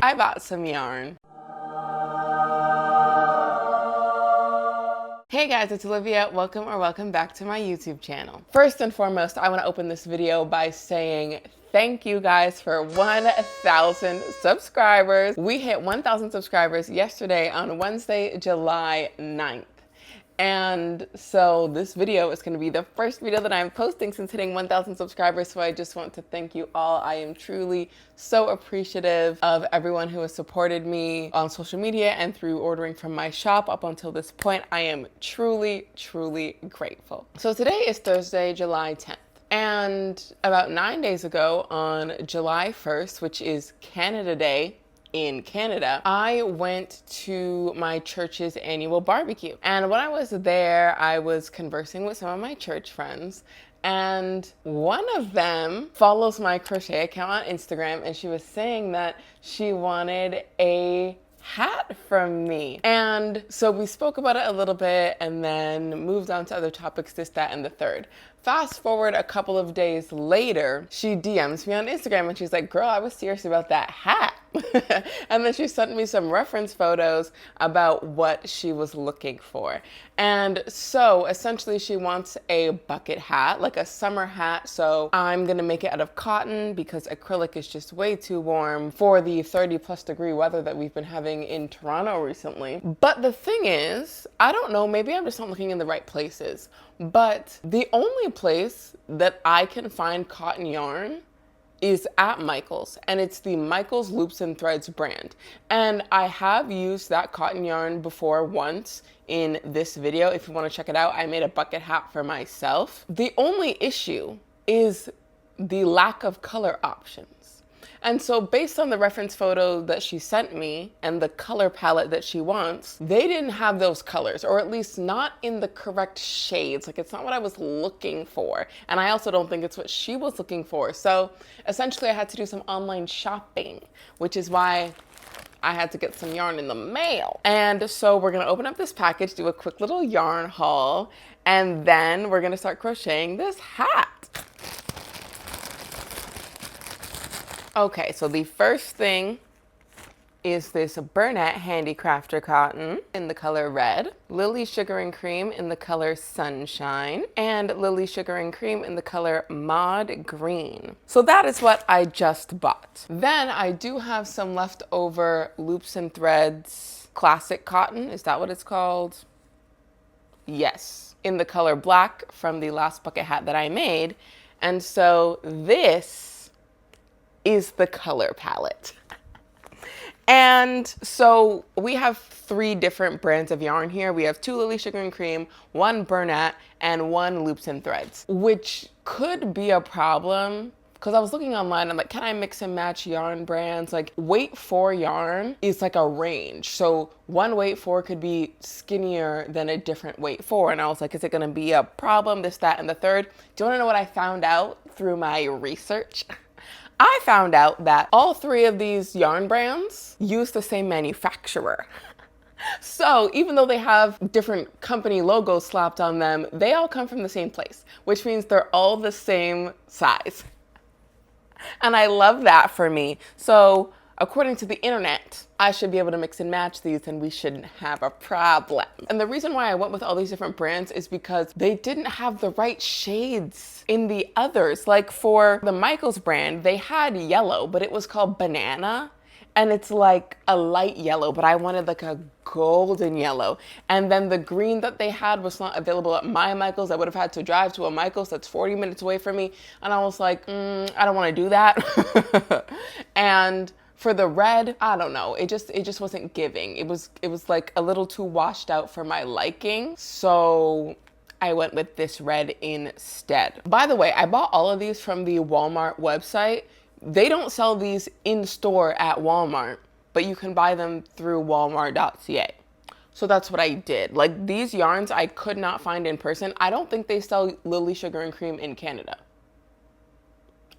I bought some yarn. Hey guys, it's Olivia. Welcome back to my YouTube channel. First and foremost, I want to open this video by saying thank you guys for 1,000 subscribers. We hit 1,000 subscribers yesterday on Wednesday, July 9th. And so this video is going to be the first video that I'm posting since hitting 1,000 subscribers. So I just want to thank you all. I am truly so appreciative of everyone who has supported me on social media and through ordering from my shop up until this point. I am truly, truly grateful. So today is Thursday, July 10th. And about 9 days ago on July 1st, which is Canada Day, in Canada, I went to my church's annual barbecue. And when I was there, I was conversing with some of my church friends, and one of them follows my crochet account on Instagram, and she was saying that she wanted a hat from me. And so we spoke about it a little bit and then moved on to other topics, this, that, and the third. Fast forward a couple of days later, she DMs me on Instagram and she's like, girl, I was serious about that hat. And then she sent me some reference photos about what she was looking for. And so essentially she wants a bucket hat, like a summer hat. So I'm gonna make it out of cotton because acrylic is just way too warm for the 30+ degree weather that we've been having in Toronto recently. But the thing is, I don't know, maybe I'm just not looking in the right places, but the only place that I can find cotton yarn is at Michael's, and it's the Michael's Loops and Threads brand. And I have used that cotton yarn before once in this video. If you want to check it out, I made a bucket hat for myself. The only issue is the lack of color options. And so based on the reference photo that she sent me and the color palette that she wants, they didn't have those colors, or at least not in the correct shades. Like, it's not what I was looking for. And I also don't think it's what she was looking for. So essentially I had to do some online shopping, which is why I had to get some yarn in the mail. And so we're gonna open up this package, do a quick little yarn haul, and then we're gonna start crocheting this hat. Okay, so the first thing is this Bernat Handicrafter cotton in the color red, Lily Sugar and Cream in the color Sunshine, and Lily Sugar and Cream in the color Mod Green. So that is what I just bought. Then I do have some leftover Loops and Threads classic cotton. Is that what it's called? Yes, in the color black from the last bucket hat that I made. And so this is the color palette. And so we have 3 different brands of yarn here. We have 2 Lily Sugar and Cream, 1 Bernat, and 1 Loops and Threads, which could be a problem because I was looking online, I'm like, can I mix and match yarn brands? Like, weight 4 yarn is like a range. So one weight 4 could be skinnier than a different weight 4. And I was like, is it gonna be a problem, this, that, and the third? Do you wanna know what I found out through my research? I found out that all 3 of these yarn brands use the same manufacturer. So even though they have different company logos slapped on them, they all come from the same place, which means they're all the same size. And I love that for me. So according to the internet, I should be able to mix and match these and we shouldn't have a problem. And the reason why I went with all these different brands is because they didn't have the right shades in the others. Like for the Michael's brand, they had yellow, but it was called Banana. And it's like a light yellow, but I wanted like a golden yellow. And then the green that they had was not available at my Michael's. I would have had to drive to a Michael's that's 40 minutes away from me. And I was like, I don't want to do that. And for the red, I don't know. It just wasn't giving. It was like a little too washed out for my liking. So I went with this red instead. By the way, I bought all of these from the Walmart website. They don't sell these in store at Walmart, but you can buy them through walmart.ca. So that's what I did. Like, these yarns I could not find in person. I don't think they sell Lily Sugar and Cream in Canada.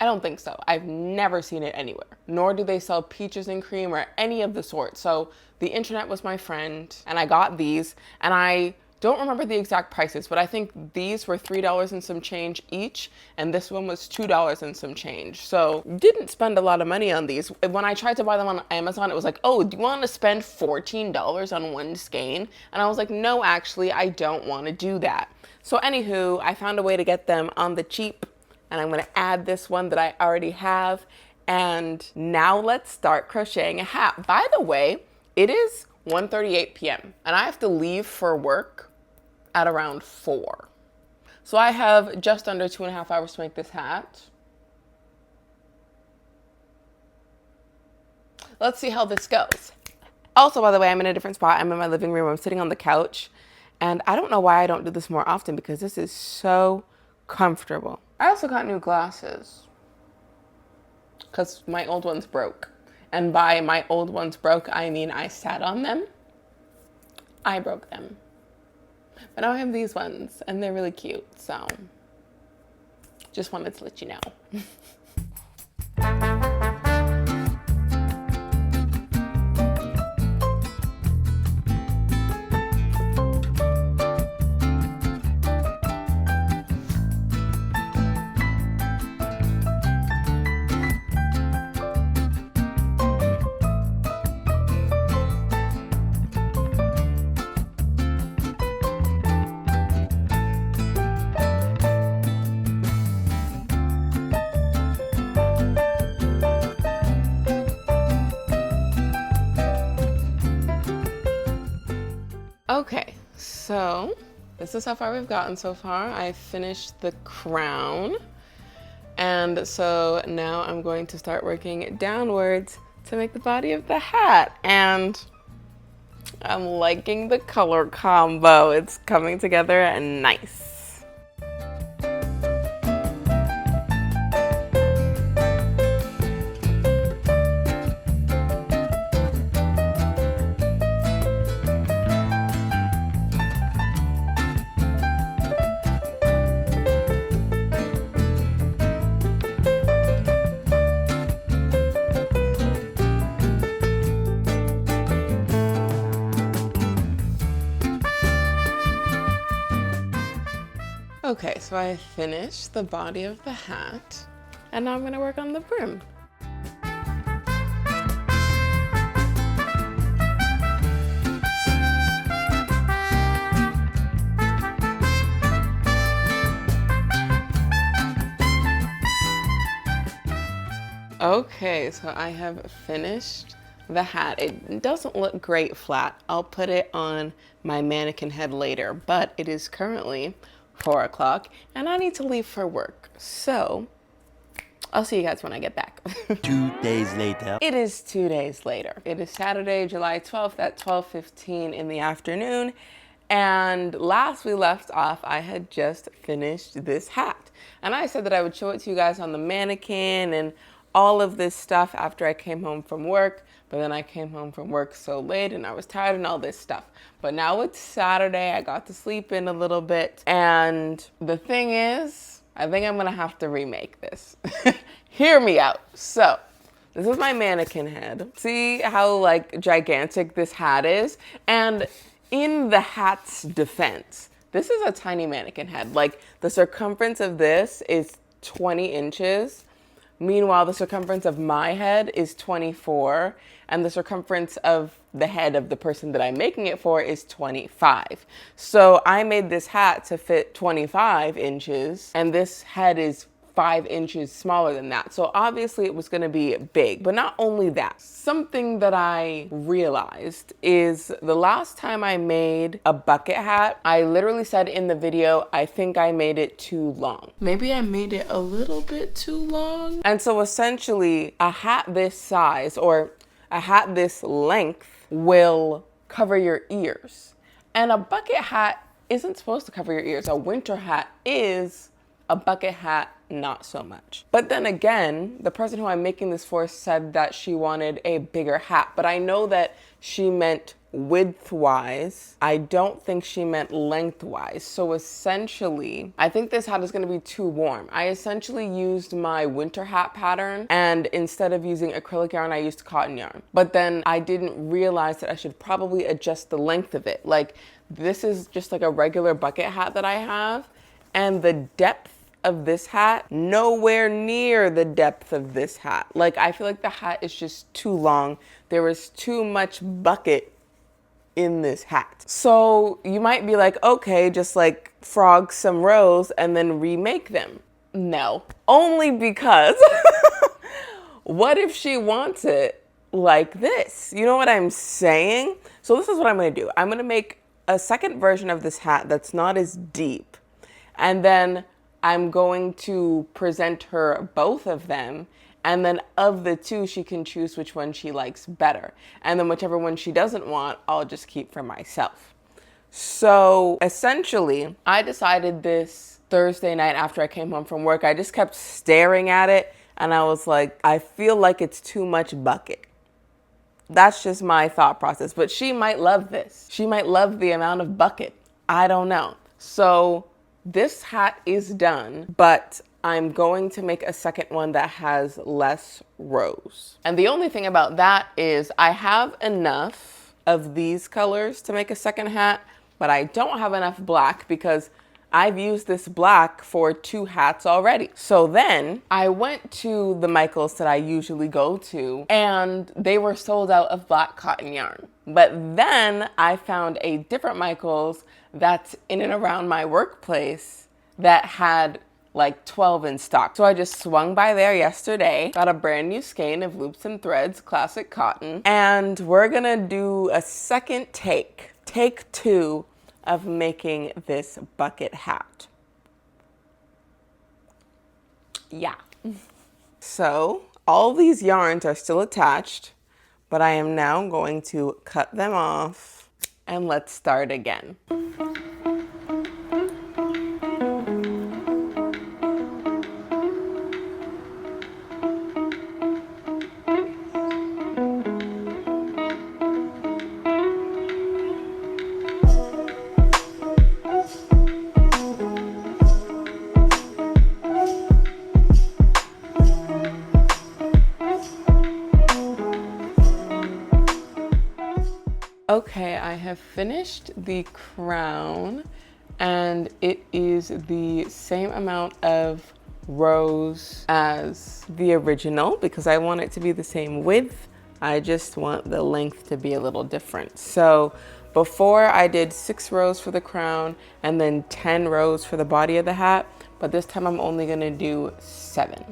I don't think so. I've never seen it anywhere. Nor do they sell Peaches and Cream or any of the sort. So the internet was my friend and I got these, and I don't remember the exact prices, but I think these were $3 and some change each, and this one was $2 and some change. So didn't spend a lot of money on these. When I tried to buy them on Amazon, it was like, oh, do you want to spend $14 on one skein? And I was like, no, actually, I don't want to do that. So anywho, I found a way to get them on the cheap, and I'm going to add this one that I already have. And now let's start crocheting a hat. By the way, it is 1:38 p.m. and I have to leave for work at around 4. So I have just under 2.5 hours to make this hat. Let's see how this goes. Also, by the way, I'm in a different spot. I'm in my living room. I'm sitting on the couch. And I don't know why I don't do this more often because this is so comfortable. I also got new glasses because my old ones broke. And by my old ones broke, I mean I sat on them. I broke them. But now I have these ones and they're really cute. So just wanted to let you know. Okay, so this is how far we've gotten so far. I finished the crown. And so now I'm going to start working downwards to make the body of the hat. And I'm liking the color combo. It's coming together and nice. Okay, so I finished the body of the hat, and now I'm gonna work on the brim. Okay, so I have finished the hat. It doesn't look great flat. I'll put it on my mannequin head later, but it is currently 4 o'clock and I need to leave for work. So I'll see you guys when I get back. 2 days later. It is 2 days later. It is Saturday, July 12th at 12:15 in the afternoon. And last we left off, I had just finished this hat. And I said that I would show it to you guys on the mannequin and all of this stuff after I came home from work. But then I came home from work so late and I was tired and all this stuff. But now it's Saturday, I got to sleep in a little bit. And the thing is, I think I'm gonna have to remake this. Hear me out. So, this is my mannequin head. See how like gigantic this hat is? And in the hat's defense, this is a tiny mannequin head. Like the circumference of this is 20 inches. Meanwhile, the circumference of my head is 24, and the circumference of the head of the person that I'm making it for is 25. So I made this hat to fit 25 inches, and this head is 5 inches smaller than that. So obviously it was gonna be big, but not only that. Something that I realized is the last time I made a bucket hat, I literally said in the video, I think I made it too long. Maybe I made it a little bit too long. And so essentially a hat this size or a hat this length will cover your ears. And a bucket hat isn't supposed to cover your ears. A winter hat is, a bucket hat not so much. But then again, the person who I'm making this for said that she wanted a bigger hat, but I know that she meant widthwise. I don't think she meant lengthwise. So essentially, I think this hat is going to be too warm. I essentially used my winter hat pattern, and instead of using acrylic yarn, I used cotton yarn. But then I didn't realize that I should probably adjust the length of it. Like, this is just like a regular bucket hat that I have, and the depth of this hat, nowhere near the depth of this hat. Like, I feel like the hat is just too long. There is too much bucket in this hat. So you might be like, okay, just like frog some rows and then remake them. No, only because what if she wants it like this? You know what I'm saying? So this is what I'm gonna do. I'm gonna make a second version of this hat that's not as deep. And then I'm going to present her both of them. And then of the two, she can choose which one she likes better. And then whichever one she doesn't want, I'll just keep for myself. So essentially, I decided this Thursday night after I came home from work. I just kept staring at it and I was like, I feel like it's too much bucket. That's just my thought process. But she might love this. She might love the amount of bucket. I don't know. So this hat is done, but I'm going to make a second one that has less rows. And the only thing about that is I have enough of these colors to make a second hat, but I don't have enough black because I've used this black for 2 hats already. So then I went to the Michaels that I usually go to, and they were sold out of black cotton yarn. But then I found a different Michaels that's in and around my workplace that had like 12 in stock. So I just swung by there yesterday, got a brand new skein of loops and threads, classic cotton, and we're gonna do a second take 2 of making this bucket hat. Yeah. So all these yarns are still attached, but I am now going to cut them off and let's start again. Okay, I have finished the crown and it is the same amount of rows as the original because I want it to be the same width. I just want the length to be a little different. So before I did 6 rows for the crown and then 10 rows for the body of the hat, but this time I'm only gonna do 7.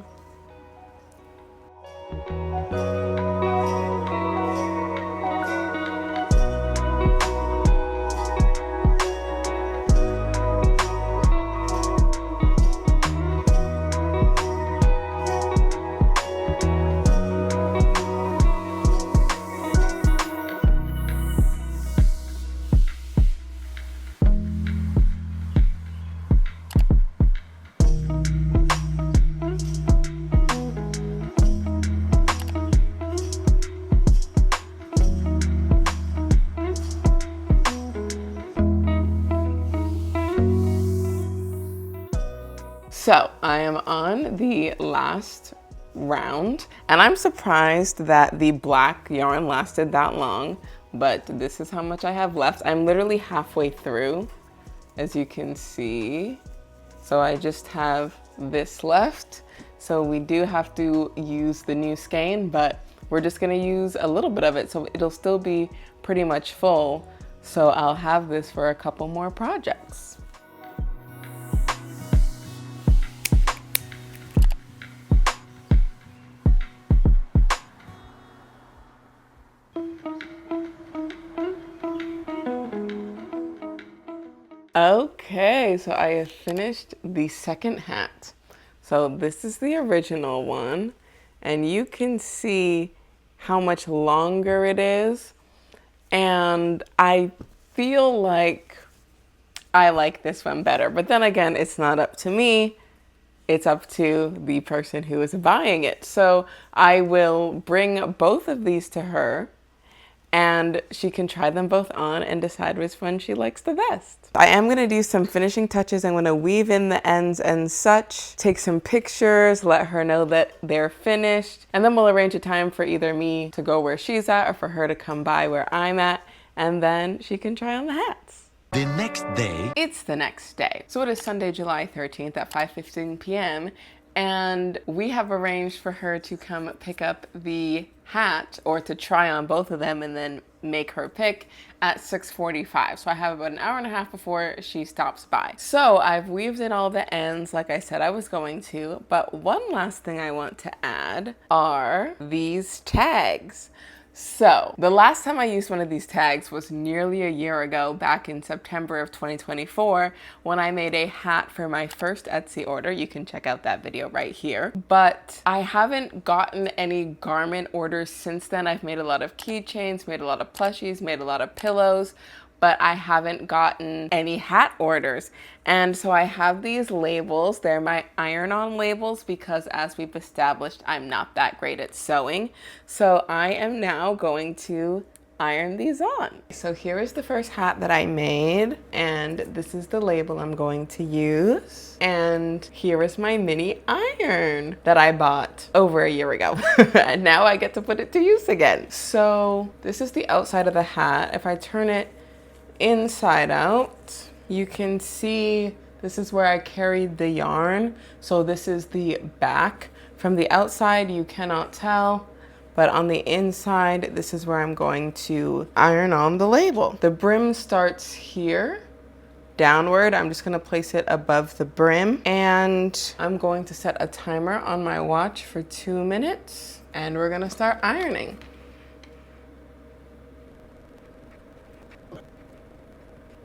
So I am on the last round and I'm surprised that the black yarn lasted that long, but this is how much I have left. I'm literally halfway through, as you can see. So I just have this left. So we do have to use the new skein, but we're just gonna use a little bit of it. So it'll still be pretty much full. So I'll have this for a couple more projects. Okay, so I have finished the second hat. So this is the original one, and you can see how much longer it is. And I feel like I like this one better, but then again, it's not up to me. It's up to the person who is buying it. So I will bring both of these to her and she can try them both on and decide which one she likes the best. I am gonna do some finishing touches. I'm gonna weave in the ends and such, take some pictures, let her know that they're finished, and then we'll arrange a time for either me to go where she's at or for her to come by where I'm at, and then she can try on the hats. The next day. It's the next day. So it is Sunday, July 13th at 5:15 p.m. and we have arranged for her to come pick up the hat, or to try on both of them and then make her pick, at 6:45. So I have about an hour and a half before she stops by. So I've weaved in all the ends like I said I was going to, but one last thing I want to add are these tags. So the last time I used one of these tags was nearly a year ago, back in September of 2024, when I made a hat for my first Etsy order. You can check out that video right here. But I haven't gotten any garment orders since then. I've made a lot of keychains, made a lot of plushies, made a lot of pillows, but I haven't gotten any hat orders. And so I have these labels. They're my iron-on labels because, as we've established, I'm not that great at sewing. So I am now going to iron these on. So here is the first hat that I made, and this is the label I'm going to use. And here is my mini iron that I bought over a year ago. And now I get to put it to use again. So this is the outside of the hat. If I turn it inside out, you can see this is where I carried the yarn. So this is the back. From the outside, you cannot tell, but on the inside, this is where I'm going to iron on the label. The brim starts here, downward. I'm just gonna place it above the brim, and I'm going to set a timer on my watch for 2 minutes, and we're gonna start ironing.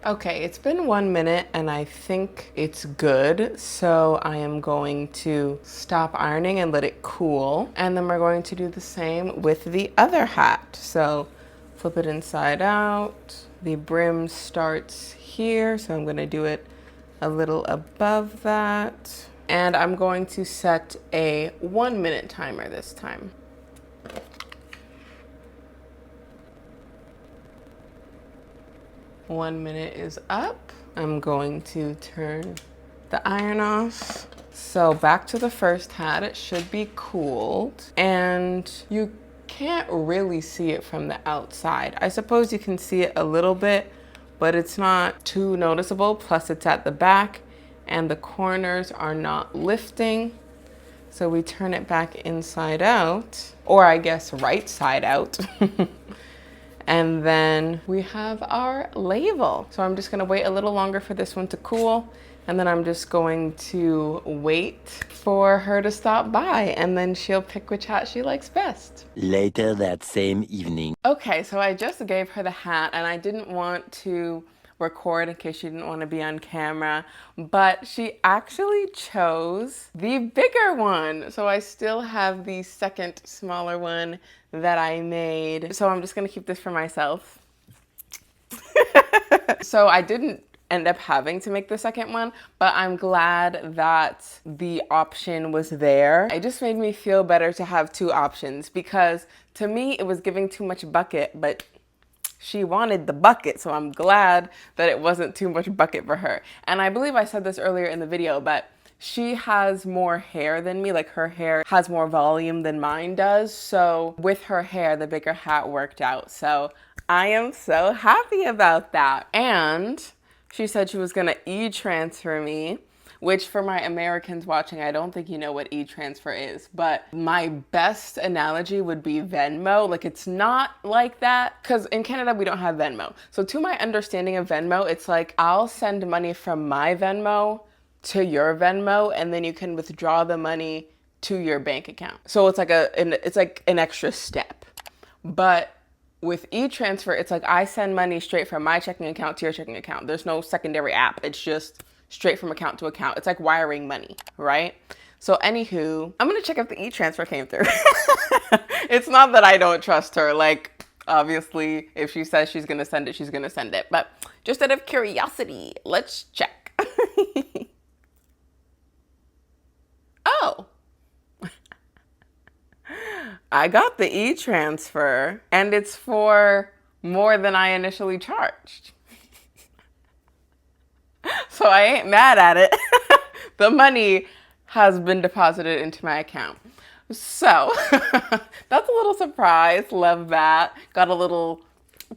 Okay, it's been 1 minute and I think it's good. So I am going to stop ironing and let it cool. And then we're going to do the same with the other hat. So flip it inside out. The brim starts here. So I'm gonna do it a little above that. And I'm going to set a 1 minute timer this time. 1 minute is up. I'm going to turn the iron off. So back to the first hat, it should be cooled, and you can't really see it from the outside. I suppose you can see it a little bit, but it's not too noticeable. Plus it's at the back and the corners are not lifting. So we turn it back inside out, or I guess right side out. And then we have our label. So I'm just gonna wait a little longer for this one to cool, and then I'm just going to wait for her to stop by, and then she'll pick which hat she likes best. Later that same evening. Okay, so I just gave her the hat, and I didn't want to record in case she didn't want to be on camera, but she actually chose the bigger one. So I still have the second smaller one that I made. So I'm just gonna keep this for myself. So I didn't end up having to make the second one, but I'm glad that the option was there. It just made me feel better to have two options, because to me it was giving too much bucket, but she wanted the bucket, so I'm glad that it wasn't too much bucket for her. And I believe I said this earlier in the video, but she has more hair than me. Like, her hair has more volume than mine does. So with her hair, the bigger hat worked out. So I am so happy about that. And she said she was gonna e-transfer me, which for my Americans watching, I don't think you know what e-transfer is, but my best analogy would be Venmo. Like, it's not like that, because in Canada, we don't have Venmo. So to my understanding of Venmo, it's like, I'll send money from my Venmo to your Venmo, and then you can withdraw the money to your bank account. So it's like an extra step. But with e-transfer, it's like I send money straight from my checking account to your checking account. There's no secondary app. It's just straight from account to account. It's like wiring money, right? So anywho, I'm gonna check if the e-transfer came through. It's not that I don't trust her. Like, obviously, if she says she's gonna send it, she's gonna send it. But just out of curiosity, let's check. Oh, I got the e-transfer, and it's for more than I initially charged. So I ain't mad at it. The money has been deposited into my account. So that's a little surprise. Love that. Got a little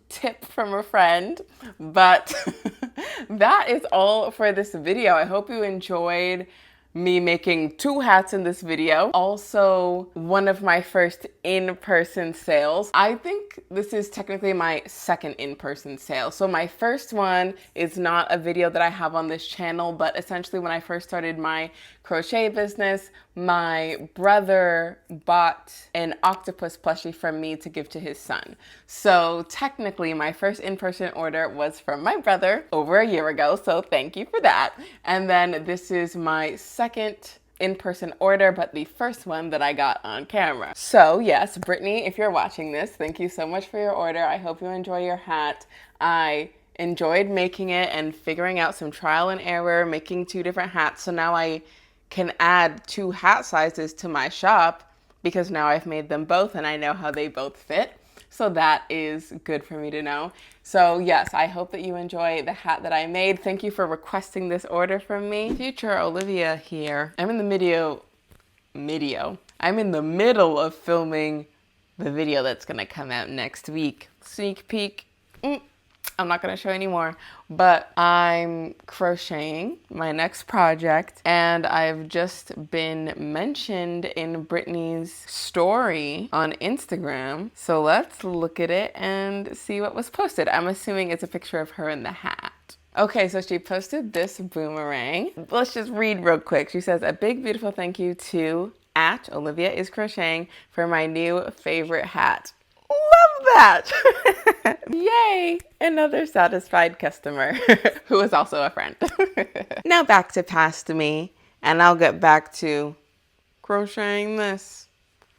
tip from a friend. But that is all for this video. I hope you enjoyed me making 2 hats in this video. Also, one of my first in-person sales. I think this is technically my second in-person sale. So my first one is not a video that I have on this channel, but essentially when I first started my crochet business, my brother bought an octopus plushie from me to give to his son. So technically my first in-person order was from my brother over a year ago, so thank you for that. And then this is my second in-person order, but the first one that I got on camera. So yes, Brittany, if you're watching this, thank you so much for your order. I hope you enjoy your hat. I enjoyed making it and figuring out some trial and error, making 2 different hats. So now I can add 2 hat sizes to my shop because now I've made them both and I know how they both fit. So that is good for me to know. So yes, I hope that you enjoy the hat that I made. Thank you for requesting this order from me. Future Olivia here. I'm in the middle of filming the video that's gonna come out next week. Sneak peek. I'm not gonna show anymore, but I'm crocheting my next project and I've just been mentioned in Brittany's story on Instagram. So let's look at it and see what was posted. I'm assuming it's a picture of her in the hat. Okay, so she posted this boomerang. Let's just read real quick. She says, "A big beautiful thank you to @Olivia is crocheting for my new favorite hat." Love that. Yay, another satisfied customer who is also a friend. Now back to past me, and I'll get back to crocheting this,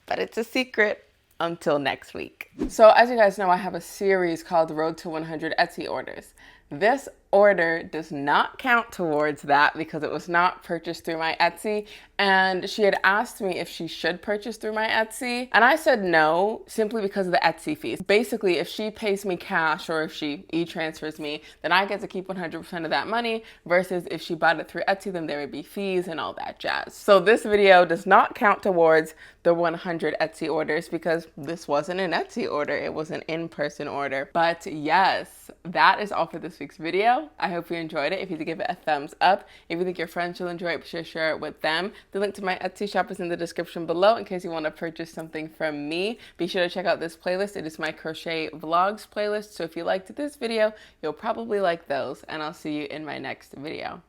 but it's a secret until next week. So as you guys know, I have a series called Road to 100 Etsy orders. This order does not count towards that because it was not purchased through my Etsy, and she had asked me if she should purchase through my Etsy, and I said no, simply because of the Etsy fees. Basically, if she pays me cash or if she e-transfers me, then I get to keep 100% of that money, versus if she bought it through Etsy, then there would be fees and all that jazz. So this video does not count towards the 100 Etsy orders because this wasn't an Etsy order, it was an in-person order. But yes, that is all for this week's video. I hope you enjoyed it. If you could give it a thumbs up. If you think your friends will enjoy it, be sure to share it with them. The link to my Etsy shop is in the description below in case you want to purchase something from me. Be sure to check out this playlist. It is my crochet vlogs playlist. So if you liked this video, you'll probably like those, and I'll see you in my next video.